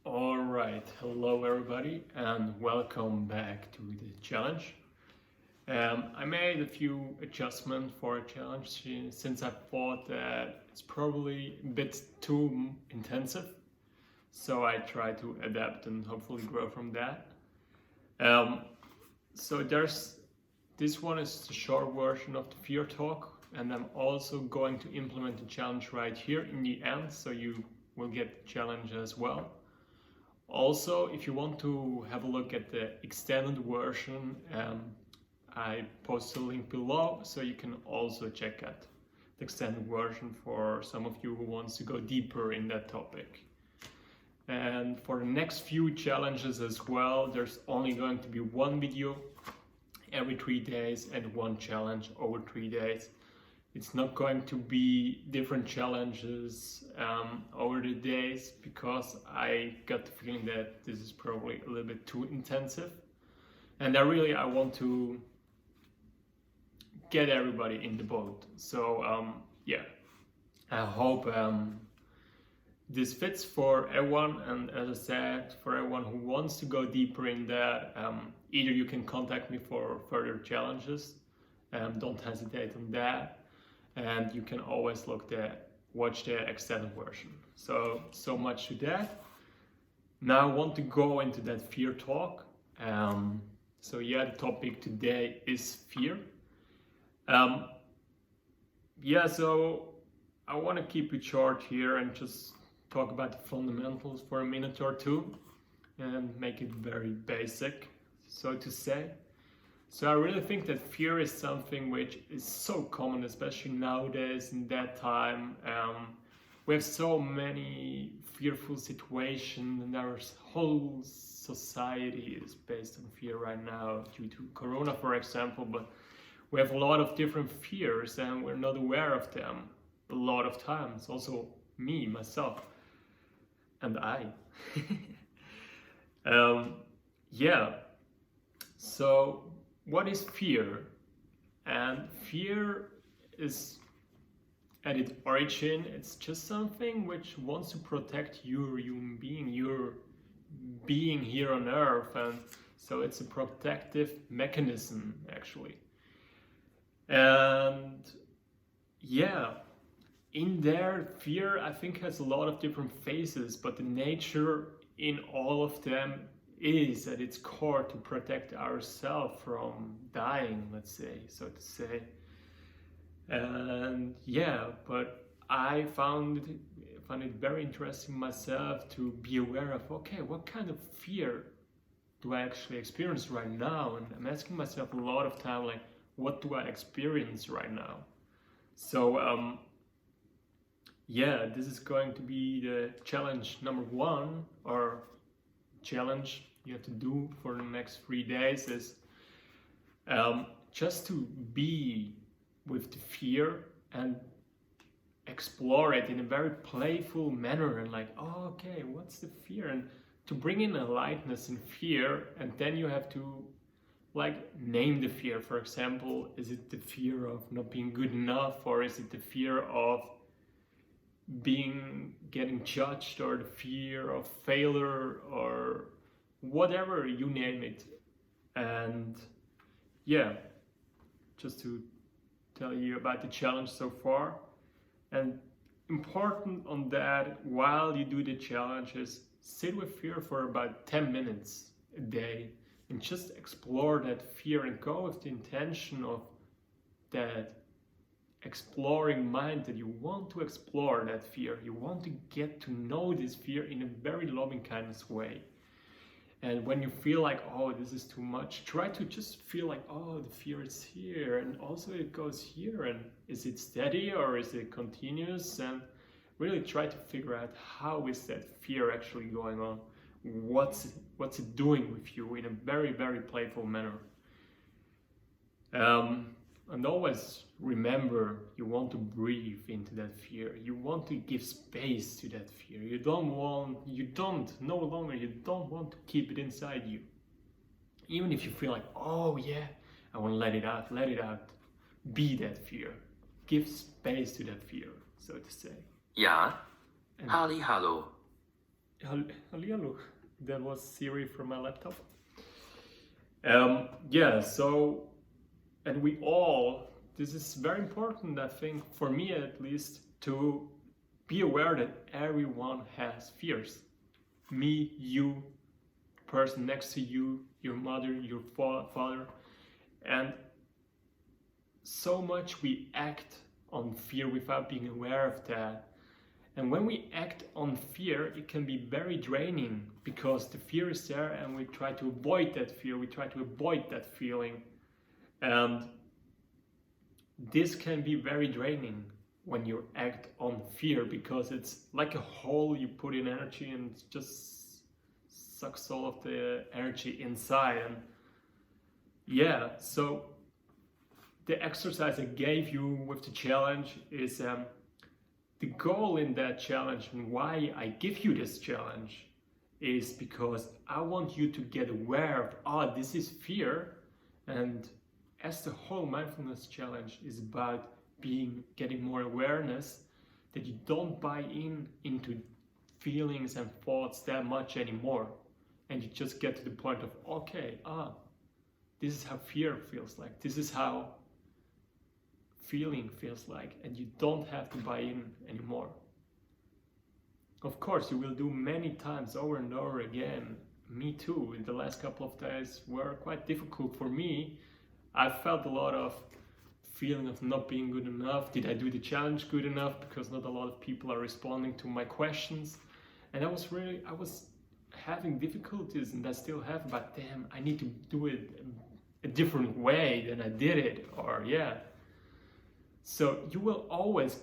All right, hello everybody, and welcome back to the challenge. I made a few adjustments for a challenge since I thought that it's probably a bit too intensive. So I try to adapt and hopefully grow from that. Um, so this one is the short version of the fear talk, and I'm also going to implement the challenge right here in the end, so you will get the challenge as well. Also, if you want to have a look at the extended version, I post a link below, so you can also check out the extended version for some of you who wants to go deeper in that topic. And for the next few challenges as well, there's only going to be one video every 3 days and one challenge over 3 days. It's not going to be different challenges over the days, because I got the feeling that this is probably a little bit too intensive, and I want to get everybody in the boat. So yeah, I hope this fits for everyone, and as I said, for everyone who wants to go deeper in that, either you can contact me for further challenges, don't hesitate on that. And you can always watch the extended version. So much to that. Now I want to go into that fear talk. So yeah, the topic today is fear. So I want to keep it short here and just talk about the fundamentals for a minute or two and make it very basic, so to say. So I really think that fear is something which is so common, especially nowadays in that time. We have so many fearful situations, and our whole society is based on fear right now due to Corona, for example. But we have a lot of different fears, and we're not aware of them a lot of times. Also me, myself, and I. So what is fear? And fear is, at its origin, it's just something which wants to protect your human being, your being here on earth, and so it's a protective mechanism actually. And yeah, in there, fear I think has a lot of different phases, but the nature in all of them is at its core to protect ourselves from dying, let's say, so to say. And yeah, but I found it very interesting myself to be aware of, okay, what kind of fear do I actually experience right now? And I'm asking myself a lot of time, like, what do I experience right now? So this is going to be the challenge number one, or challenge you have to do for the next 3 days is just to be with the fear and explore it in a very playful manner, and like, oh, okay, what's the fear? And to bring in a lightness in fear, and then you have to name the fear. For example, is it the fear of not being good enough, or is it the fear of getting judged, or the fear of failure, or whatever, you name it. And yeah, just to tell you about the challenge so far. And important on that, while you do the challenge, is sit with fear for about 10 minutes a day and just explore that fear, and go with the intention of that exploring mind, that you want to explore that fear, you want to get to know this fear in a very loving kindness way. And when you feel like, oh, this is too much, try to just feel like, oh, the fear is here, and also it goes here, and is it steady or is it continuous? And really try to figure out, how is that fear actually going on? What's it doing with you in a very, very playful manner? And always remember, you want to breathe into that fear. You want to give space to that fear. You don't want to keep it inside you. Even if you feel like, oh yeah, I want to let it out. Be that fear. Give space to that fear, so to say. Ja, And hallo. Hallihallo. That was Siri from my laptop. Yeah, so, and we all, this is very important, I think, for me at least, to be aware that everyone has fears. Me, you, person next to you, your mother, your father, and so much we act on fear without being aware of that. And when we act on fear, it can be very draining because the fear is there and we try to avoid that fear, we try to avoid that feeling. And this can be very draining when you act on fear because it's like a hole you put in energy and it just sucks all of the energy inside. And yeah, so the exercise I gave you with the challenge is the goal in that challenge and why I give you this challenge is because I want you to get aware of, this is fear. And as the whole mindfulness challenge is about getting more awareness, that you don't buy into feelings and thoughts that much anymore. And you just get to the point of, okay, this is how fear feels like. This is how feeling feels like, and you don't have to buy in anymore. Of course, you will do many times over and over again. Me too. In the last couple of days were quite difficult for me. I felt a lot of feeling of not being good enough. Did I do the challenge good enough? Because not a lot of people are responding to my questions. And I was having difficulties, and I still have, but damn, I need to do it a different way than I did it, or yeah. So you will always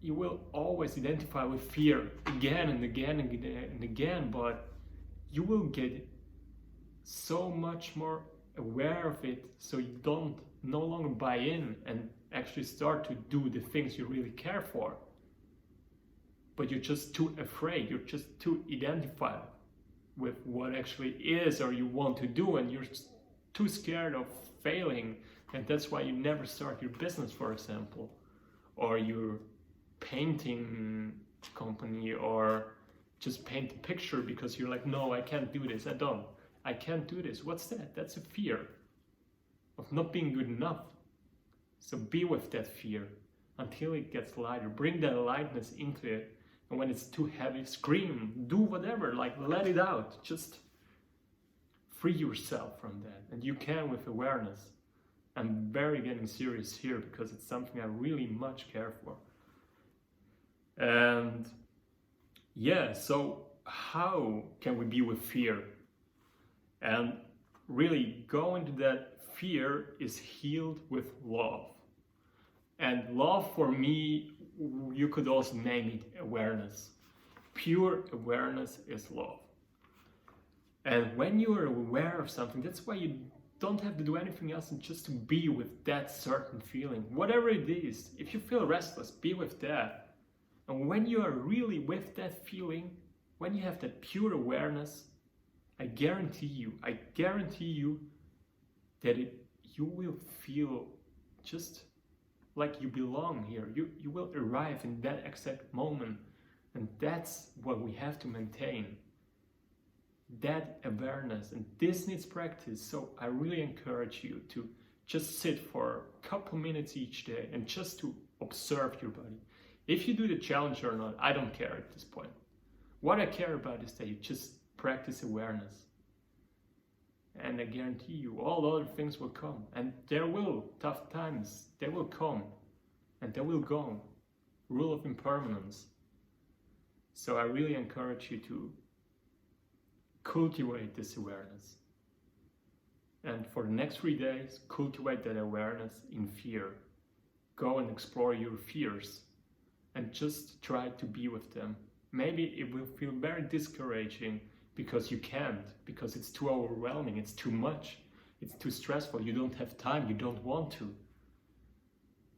you will always identify with fear again and again and again, but you will get so much more aware of it so you don't no longer buy in and actually start to do the things you really care for. But you're just too afraid, you're just too identified with what actually is or you want to do, and you're too scared of failing. And that's why you never start your business, for example, or your painting company, or just paint a picture because you're like, no, I can't do this. I can't do this. What's that? That's a fear of not being good enough. So be with that fear until it gets lighter. Bring that lightness into it. And when it's too heavy, scream, do whatever, like let it out. Just free yourself from that. And you can with awareness. I'm very getting serious here because it's something I really much care for. And yeah, so how can we be with fear? And really go into that fear is healed with love. And love for me, you could also name it awareness. Pure awareness is love. And when you are aware of something, that's why you don't have to do anything else and just to be with that certain feeling, whatever it is. If you feel restless, be with that. And when you are really with that feeling, when you have that pure awareness, I guarantee you that you will feel just like you belong here. You will arrive in that exact moment, and that's what we have to maintain. That awareness, and this needs practice. So I really encourage you to just sit for a couple minutes each day and just to observe your body. If you do the challenge or not, I don't care at this point. What I care about is that you just practice awareness, and I guarantee you all other things will come. And there will tough times, they will come and they will go. Rule of impermanence. So I really encourage you to cultivate this awareness. And for the next 3 days, cultivate that awareness in fear. Go and explore your fears and just try to be with them. Maybe it will feel very discouraging because you can't, because it's too overwhelming, it's too much, it's too stressful, you don't have time, you don't want to.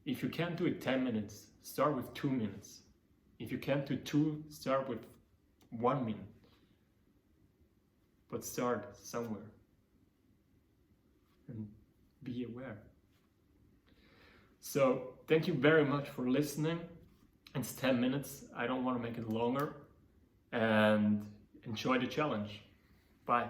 If you can't do it 10 minutes, start with 2 minutes. If you can't do 2, start with 1 minute. But start somewhere and be aware. So thank you very much for listening. It's 10 minutes. I don't want to make it longer. And enjoy the challenge. Bye.